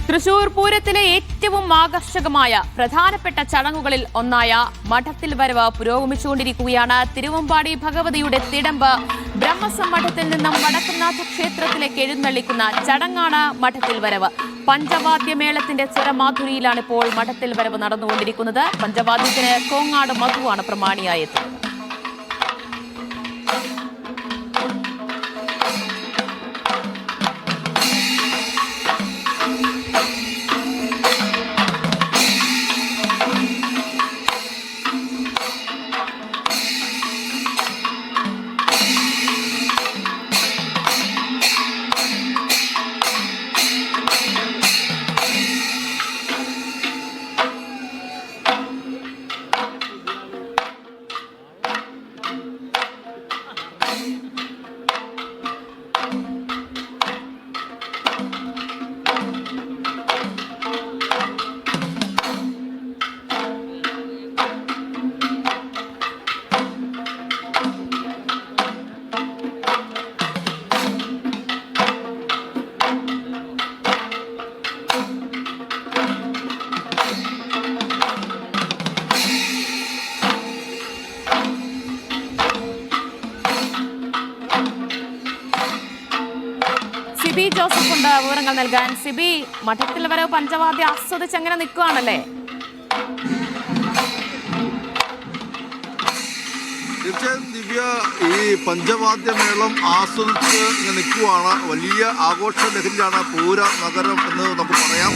തൃശൂർ പൂരത്തിലെ ഏറ്റവും ആകർഷകമായ പ്രധാനപ്പെട്ട ചടങ്ങുകളിൽ ഒന്നായ മഠത്തിൽ വരവ് പുരോഗമിച്ചുകൊണ്ടിരിക്കുകയാണ്. തിരുവമ്പാടി ഭഗവതിയുടെ തിടമ്പ് ബ്രഹ്മസം മഠത്തിൽ നിന്നും വടക്കുംനാഥ ക്ഷേത്രത്തിലേക്ക് എഴുന്നള്ളിക്കുന്ന ചടങ്ങാണ് മഠത്തിൽ വരവ്. പഞ്ചവാദ്യമേളത്തിന്റെ സ്വരമാധുരിയിലാണ് ഇപ്പോൾ മഠത്തിൽ വരവ് നടന്നുകൊണ്ടിരിക്കുന്നത്. പഞ്ചവാദ്യത്തിന് കോങ്ങാട് മധുവാണ് പ്രമാണിയായെത്തുന്നത്. സിബി ജോസഫ് ഉണ്ട് വിവരങ്ങൾ നൽകാൻ. സിബി, മഠത്തിൽ വരവ് പഞ്ചവാദ്യം ആസ്വദിച്ച് അങ്ങനെ നിൽക്കുകയാണല്ലേ? തീർച്ചയായും ദിവ്യ, ഈ പഞ്ചവാദ്യമേളം ആസ്വദിച്ച് ഇങ്ങനെ നിൽക്കുവാണ്. വലിയ ആഘോഷ ലഹരിയാണ് പൂര നഗരം എന്ന് നമുക്ക് പറയാം.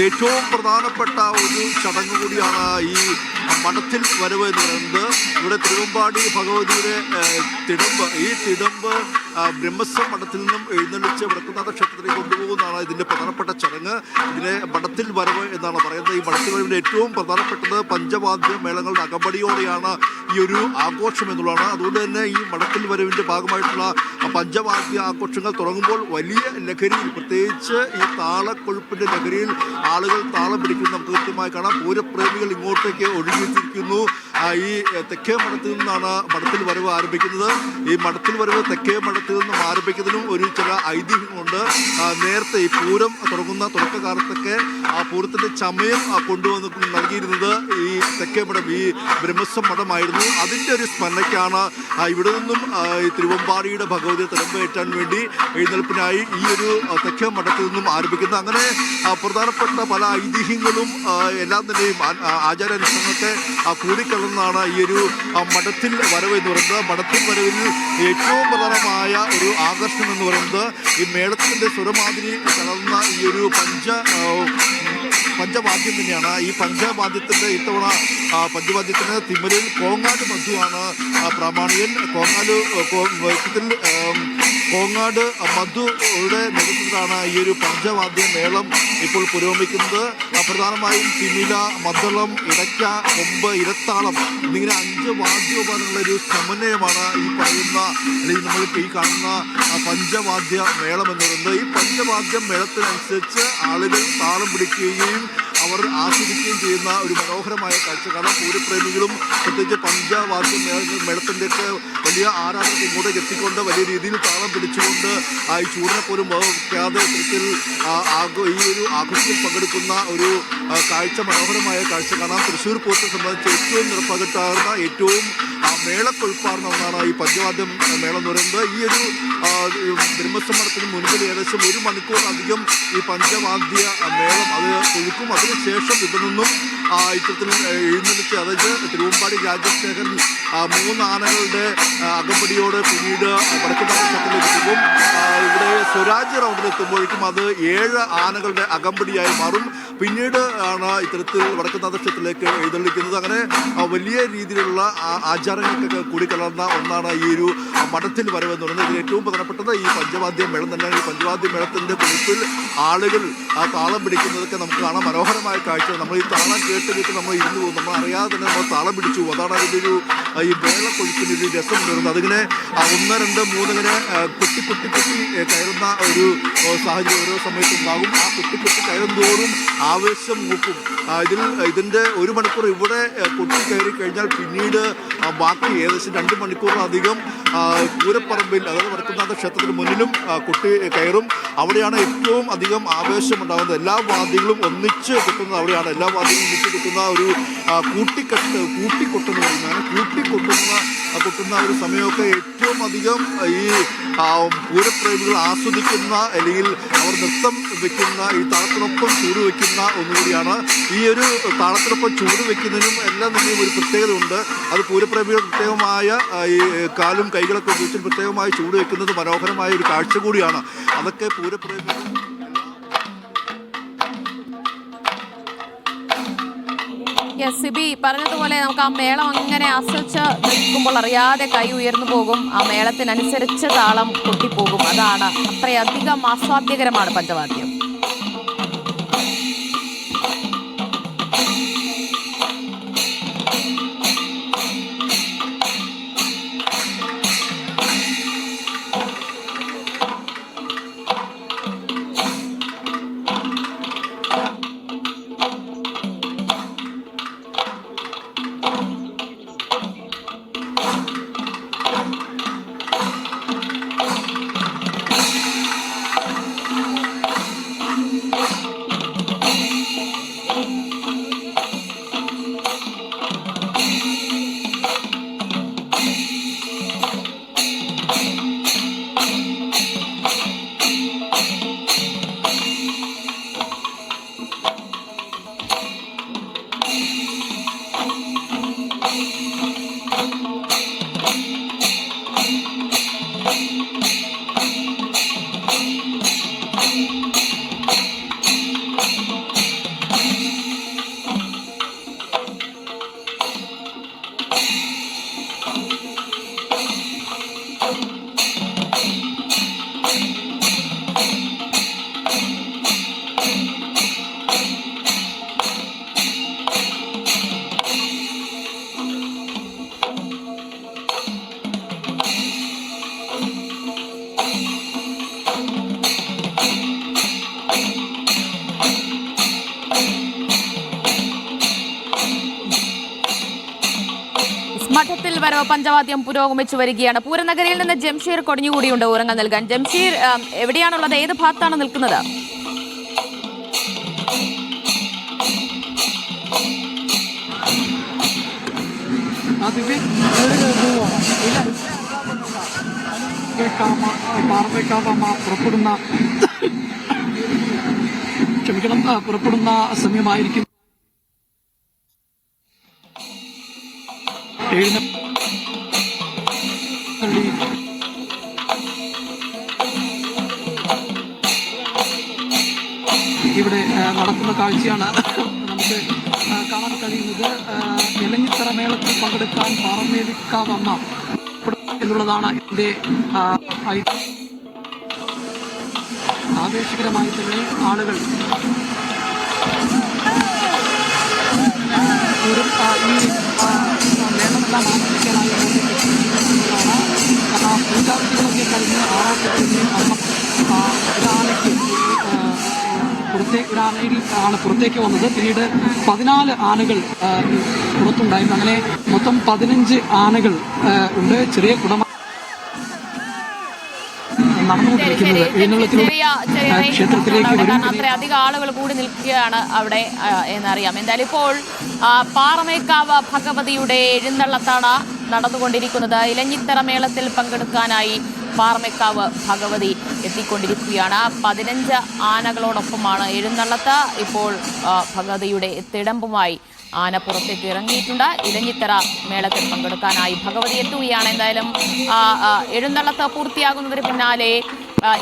ഏറ്റവും പ്രധാനപ്പെട്ട ഒരു ചടങ്ങ് കൂടിയാണ് ഈ മഠത്തിൽ വരവ് എന്ന് പറയുന്നത്. ഇവിടെ തിരുവമ്പാടി ഭഗവതിയുടെ തിടമ്പ്, ഈ തിടമ്പ് ബ്രഹ്മസം മഠത്തിൽ നിന്നും എഴുന്നള്ളിച്ച് വടക്കുംനാഥ ക്ഷേത്രത്തിലേക്ക് കൊണ്ടുപോകുന്നതാണ് ഇതിൻ്റെ പ്രധാനപ്പെട്ട ചടങ്ങ്. ഇതിനെ മഠത്തിൽ വരവ് എന്നാണ് പറയുന്നത്. ഈ മഠത്തിൽ വരവിൻ്റെ ഏറ്റവും പ്രധാനപ്പെട്ടത് പഞ്ചവാദ്യ മേളങ്ങളുടെ അകമ്പടിയോടെയാണ് ഈ ഒരു ആഘോഷം എന്നുള്ളതാണ്. അതുകൊണ്ട് തന്നെ ഈ മഠത്തിൽ വരവിൻ്റെ ഭാഗമായിട്ടുള്ള പഞ്ചവാദ്യ ആഘോഷങ്ങൾ തുടങ്ങുമ്പോൾ വലിയ ലഹരിയിൽ, പ്രത്യേകിച്ച് ഈ താളക്കൊഴുപ്പിൻ്റെ ലഹരിയിൽ ആളുകൾ താളം പിടിക്കുന്നത് നമുക്ക് കൃത്യമായി കാണാം. പൂരപ്രേമികൾ ഇങ്ങോട്ടേക്ക് ഒഴുകിയിരിക്കുന്നു. ഈ തെക്കേ മഠത്തിൽ നിന്നാണ് മഠത്തിൽ വരവ് ആരംഭിക്കുന്നത്. ഈ മഠത്തിൽ വരവ് തെക്കേ മഠത്തിൽ നിന്നും ആരംഭിക്കുന്നതിനും ഒരു ചില ഐതിഹ്യമുണ്ട്. നേരത്തെ ഈ പൂരം തുടങ്ങുന്ന തുടക്കകാലത്തൊക്കെ ആ പൂരത്തിൻ്റെ ചമയം കൊണ്ടുവന്ന് നൽകിയിരുന്നത് ഈ തെക്കേ മഠം, ഈ ബ്രഹ്മസം മഠമായിരുന്നു. അതിൻ്റെ ഒരു സ്മരണയ്ക്കാണ് ഇവിടെ നിന്നും ഈ തിരുവമ്പാടിയുടെ ഭഗവതിയെ തിടമ്പേറ്റാൻ വേണ്ടി എഴുന്നേൽപ്പിനായി ഈ ഒരു തെക്കേ മഠത്തിൽ നിന്നും ആരംഭിക്കുന്നത്. അങ്ങനെ പ്രധാനപ്പെട്ട പല ഐതിഹ്യങ്ങളും എല്ലാം തന്നെയും ആചാരാനുഷ്ഠാനങ്ങളൊക്കെ കൂടിക്കലർന്നാണ് ഈ ഒരു മഠത്തിൽ വരവ് എന്ന് പറയുന്നത്. മഠത്തിൽ വരവിൽ ഏറ്റവും പ്രധാനമായ ഒരു ആകർഷണം എന്ന് പറയുന്നത് ഈ മേളത്തിൻ്റെ സ്വരമാതിരി കലർന്ന ഈ ഒരു പഞ്ചവാദ്യം തന്നെയാണ്. ഈ പഞ്ചവാദ്യത്തിൻ്റെ ഇത്തവണ പഞ്ചവാദ്യത്തിന് തിമ്മലിൽ കോങ്ങാട് മധുവാണ് പ്രാമാണികൻ. കോങ്ങാട് മധുയുടെ നേതൃത്വത്തിലാണ് ഈ ഒരു പഞ്ചവാദ്യ മേളം ഇപ്പോൾ പുരോഗമിക്കുന്നത്. പ്രധാനമായും തിമില, മദ്ദളം, ഇടയ്ക്ക, കൊമ്പ്, ഇരത്താളം എന്നിങ്ങനെ 5 വാദ്യോപകരണങ്ങളുടെ ഒരു സമന്വയമാണ് ഈ പറയുന്ന, അല്ലെങ്കിൽ നമ്മളിപ്പോൾ ഈ കാണുന്ന പഞ്ചവാദ്യ മേളം എന്ന് പറയുന്നത്. ഈ പഞ്ചവാദ്യ മേളത്തിനനുസരിച്ച് ആളുകൾ താളം പിടിക്കുകയും അവർ ആസ്വദിക്കുകയും ചെയ്യുന്ന ഒരു മനോഹരമായ കാഴ്ച കാണാം. പൂരപ്രേമികളും പ്രത്യേകിച്ച് പഞ്ചവാദ്യ മേളത്തിൻ്റെയൊക്കെ വലിയ ആരാധനയ്ക്ക് ഇങ്ങോട്ടേക്ക് എത്തിക്കൊണ്ട് വലിയ രീതിയിൽ താളം പിടിച്ചുകൊണ്ട് ഈ ചൂടിനെ പോലും വയ്ക്കാതെ ഇത്തരത്തിൽ ഈ ഒരു ആഘോഷത്തിൽ പങ്കെടുക്കുന്ന ഒരു കാഴ്ച, മനോഹരമായ കാഴ്ച കാണാം. തൃശ്ശൂർ പൂരത്തെ സംബന്ധിച്ച് ഏറ്റവും നിറപ്പകട്ടാർന്ന, ഏറ്റവും മേളക്കൊഴുപ്പാർന്ന ഒന്നാണ് ഈ പഞ്ചവാദ്യം മേളം എന്ന് പറയുന്നത്. ഈ ഒരു ബ്രഹ്മസമ്മേളനത്തിന് മുൻപിൽ ഏകദേശം 1 മണിക്കൂറിലധികം ഈ പഞ്ചവാദ്യ മേളം അത് കൊഴുക്കും. അതിനുശേഷം ഇവിടെ നിന്നും ഇത്തരത്തിൽ എഴുന്നള്ളിച്ച്, അതായത് തിരുവമ്പാടി രാജശേഖരൻ 3 ആനകളുടെ അകമ്പടിയോട് പിന്നീട് വടക്കുംനാഥ ക്ഷേത്രത്തിലേക്ക് പോകും. ഇവിടെ സ്വരാജ്യ റൗണ്ടിലെത്തുമ്പോഴേക്കും അത് 7 ആനകളുടെ അകമ്പടിയായി മാറും. പിന്നീട് ആണ് ഇത്തരത്തിൽ വടക്കുംനാഥ ക്ഷേത്രത്തിലേക്ക് എഴുന്നള്ളിക്കുന്നത്. അങ്ങനെ വലിയ രീതിയിലുള്ള ആചാരങ്ങൾക്കൊക്കെ കൂടിക്കലർന്ന ഒന്നാണ് ഈ ഒരു മഠത്തിൽ വരവെന്ന് പറയുന്നത്. ഇതിൽ ഏറ്റവും പ്രധാനപ്പെട്ടത് ഈ പഞ്ചവാദ്യ മേളം തന്നെയാണ്. ഈ പഞ്ചവാദ്യ മേളത്തിൻ്റെ കുറിപ്പിൽ ആളുകൾ താളം പിടിക്കുന്നതൊക്കെ നമുക്ക് കാണാം. മനോഹരമായ കാഴ്ച. നമ്മൾ ഈ താളം കേട്ട് നമ്മൾ ഇരുന്ന് പോകും, നമ്മൾ അറിയാതെ തന്നെ നമ്മൾ താളം പിടിച്ചു പോകും. അതാണ് അതിൻ്റെ ഒരു ഈ മേളക്കൊഴുപ്പിൻ്റെ ഒരു രസം വരുന്നത്. അതിങ്ങനെ 1, 2, 3 ഇങ്ങനെ കുട്ടി കയറുന്ന ഒരു സാഹചര്യം ഓരോ സമയത്തുണ്ടാകും. ആ കുട്ടി കയറും തോറും ആവേശം മൂക്കും. ഇതിൻ്റെ 1 മണിക്കൂർ ഇവിടെ കൊട്ടി കയറി കഴിഞ്ഞാൽ പിന്നീട് ബാക്കി ഏകദേശം 2 മണിക്കൂറിലധികം പൂരപ്പറമ്പിൽ, അതായത് വടക്കുംനാഥ ക്ഷേത്രത്തിന് മുന്നിലും കൊട്ടി കയറും. അവിടെയാണ് ഏറ്റവും അധികം ആവേശമുണ്ടാകുന്നത്. എല്ലാ വാദ്യങ്ങളും ഒന്നിച്ച് കിട്ടുന്നത് അവിടെയാണ്. എല്ലാ വാദ്യങ്ങളും ഒന്നിച്ച് കിട്ടുന്ന ഒരു കൂട്ടിക്കൊട്ടെന്ന് പറയുന്നത്, കൊട്ടുന്ന ഒരു സമയമൊക്കെ ഏറ്റവും അധികം ഈ പൂരപ്രേമികൾ ആസ്വദിക്കുന്ന, അല്ലെങ്കിൽ അവർ നൃത്തം വെക്കുന്ന, ഈ താളത്തിനൊപ്പം ചൂട് വയ്ക്കുന്ന ഒന്നുകൂടിയാണ്. ഈ ഒരു താളത്തിനൊപ്പം ചൂട് വയ്ക്കുന്നതിനും എല്ലാം തന്നെ ഒരു പ്രത്യേകതയുണ്ട്. അത് പൂരപ്രേമികൾ പ്രത്യേകമായ ഈ കാലും കൈകളൊക്കെ ഉപയോഗിച്ച് പ്രത്യേകമായി ചൂട് വയ്ക്കുന്നത് മനോഹരമായ ഒരു കാഴ്ച കൂടിയാണ്. അതൊക്കെ പൂരപ്രേമികൾ സിബി പറഞ്ഞതുപോലെ നമുക്ക് ആ മേളം അങ്ങനെ ആസ്വദിച്ച് നിൽക്കുമ്പോൾ അറിയാതെ കൈ ഉയർന്നു പോകും. ആ മേളത്തിനനുസരിച്ച് താളം പൊട്ടിപ്പോകും. അതാണ്, അത്രയധികം ആസ്വാദ്യകരമാണ് പഞ്ചവാദ്യം. മഠത്തിൽ വരവ് പഞ്ചവാദ്യം പുരോഗമിച്ചു വരികയാണ്. പൂരനഗരിയിൽ നിന്ന് ജംഷീർ കൊടിഞ്ഞുകൂടിയുണ്ട് ഊരങ്ങൾ നൽകാൻ. ജംഷീർ, എവിടെയാണുള്ളത്? ഏത് ഭാഗത്താണ് നിൽക്കുന്നത്? പുറപ്പെടുന്ന സമയമായിരിക്കും. ഇവിടെ നടക്കുന്ന കാഴ്ചയാണ് നമുക്ക് കാണാൻ കഴിയുന്നത്. ഇലഞ്ഞിത്തറ മേളത്തിൽ പങ്കെടുക്കാൻ പാറമേലിക്കാവമ്മ എന്നുള്ളതാണ് ഇതിന്റെ ആവേശകരമായി തന്നെ ആളുകൾ ഈ മേളമെല്ലാം ആസ്വദിക്കാനായി പൂജാവിധികളൊക്കെ കഴിഞ്ഞ് ആറാട്ട് കഴിഞ്ഞ് അമ്മ ഒരാനയിൽ പുറത്തേക്ക് വന്നത്. പിന്നീട് 14 ആനകൾ പുറത്തുണ്ടായിരുന്നു. അങ്ങനെ മൊത്തം 15 ആനകൾ ഉണ്ട്. ചെറിയ കുടമ അത്രയധികം ആളുകൾ കൂടി നിൽക്കുകയാണ് അവിടെ എന്നറിയാം. എന്തായാലും ഇപ്പോൾ പാറമേക്കാവ് ഭഗവതിയുടെ എഴുന്നള്ളത്താണ് നടന്നുകൊണ്ടിരിക്കുന്നത്. ഇലഞ്ഞിത്തറ മേളത്തിൽ പങ്കെടുക്കാനായി പാറമേക്കാവ് ഭഗവതി എത്തിക്കൊണ്ടിരിക്കുകയാണ്. 15 ആനകളോടൊപ്പമാണ് എഴുന്നള്ളത്ത്. ഇപ്പോൾ ഭഗവതിയുടെ തിടമ്പുമായി ആന പുറത്തേക്ക് ഇറങ്ങിയിട്ടുണ്ട്. ഇലഞ്ഞിത്തറ മേളത്തിൽ പങ്കെടുക്കാനായി ഭഗവതി എത്തുകയാണ്. എന്തായാലും എഴുന്നള്ളത്ത് പൂർത്തിയാകുന്നതിന് പിന്നാലെ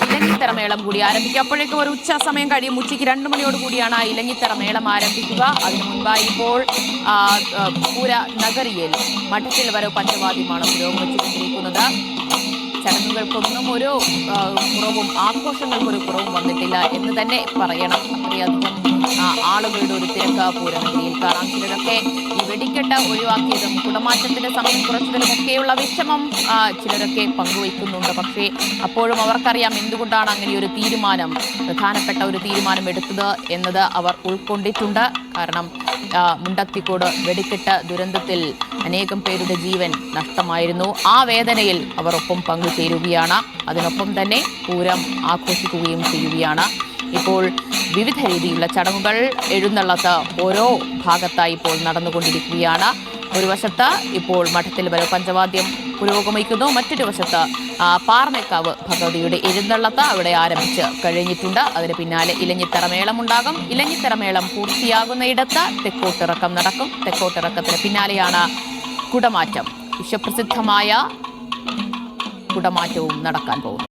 ഇലഞ്ഞിത്തറ മേളം കൂടി ആരംഭിക്കുക. അപ്പോഴേക്കും ഒരു ഉച്ച സമയം കഴിയും. ഉച്ചയ്ക്ക് 2 മണിയോട് കൂടിയാണ് ഇലഞ്ഞിത്തറ മേളം ആരംഭിക്കുക. അതിനു മുൻപായി ഇപ്പോൾ പൂര നഗരിയിൽ മഠത്തിൽ വരവ് പഞ്ചവാദ്യമാണ് പുരോഗമിച്ചുകൊണ്ടിരിക്കുന്നത്. ചടങ്ങുകൾക്കൊന്നും ഒരു കുറവും ആഘോഷങ്ങൾക്കൊരു കുറവും വന്നിട്ടില്ല എന്ന് തന്നെ പറയണം. അത്രയധികം ആളുകളുടെ ഒരു തിരക്ക് നമുക്ക് പൂരനഗരിയിൽ കാണാം. ചിലരൊക്കെ ഈ വെടിക്കെട്ട് ഒഴിവാക്കിയതും കുടമാറ്റത്തിന്റെ സമയം കുറച്ചതിലുമൊക്കെയുള്ള വിഷമം ചിലരൊക്കെ പങ്കുവയ്ക്കുന്നുണ്ട്. പക്ഷേ അപ്പോഴും അവർക്കറിയാം എന്തുകൊണ്ടാണ് അങ്ങനെ ഒരു തീരുമാനം, പ്രധാനപ്പെട്ട ഒരു തീരുമാനം എടുത്തത് എന്നത് അവർ ഉൾക്കൊണ്ടിട്ടുണ്ട്. കാരണം മുണ്ടത്തിക്കോട് വെടിക്കെട്ട് ദുരന്തത്തിൽ അനേകം പേരുടെ ജീവൻ നഷ്ടമായിരുന്നു. ആ വേദനയിൽ അവർ ഒപ്പം പങ്കുചേരുകയാണ്. അതിനൊപ്പം തന്നെ പൂരം ആഘോഷിക്കുകയും ചെയ്യുകയാണ്. ഇപ്പോൾ വിവിധ രീതിയിലുള്ള ചടങ്ങുകൾ, എഴുന്നള്ളത്ത് ഓരോ ഭാഗത്തായി ഇപ്പോൾ നടന്നുകൊണ്ടിരിക്കുകയാണ്. ഒരു വശത്ത് ഇപ്പോൾ മഠത്തിൽ വരെ പഞ്ചവാദ്യം പുരോഗമിക്കുന്നു. മറ്റൊരു വശത്ത് പാറമേക്കാവ് ഭഗവതിയുടെ എഴുന്നള്ളത്ത് അവിടെ ആരംഭിച്ച് കഴിഞ്ഞിട്ടുണ്ട്. അതിന് പിന്നാലെ ഇലഞ്ഞിത്തറ മേളമുണ്ടാകും. ഇലഞ്ഞിത്തറ മേളം പൂർത്തിയാകുന്നയിടത്ത് തെക്കോട്ടിറക്കം നടക്കും. തെക്കോട്ടിറക്കത്തിന് പിന്നാലെയാണ് കുടമാറ്റം. വിശ്വപ്രസിദ്ധമായ കുടമാറ്റവും നടക്കാൻ പോകുന്നു.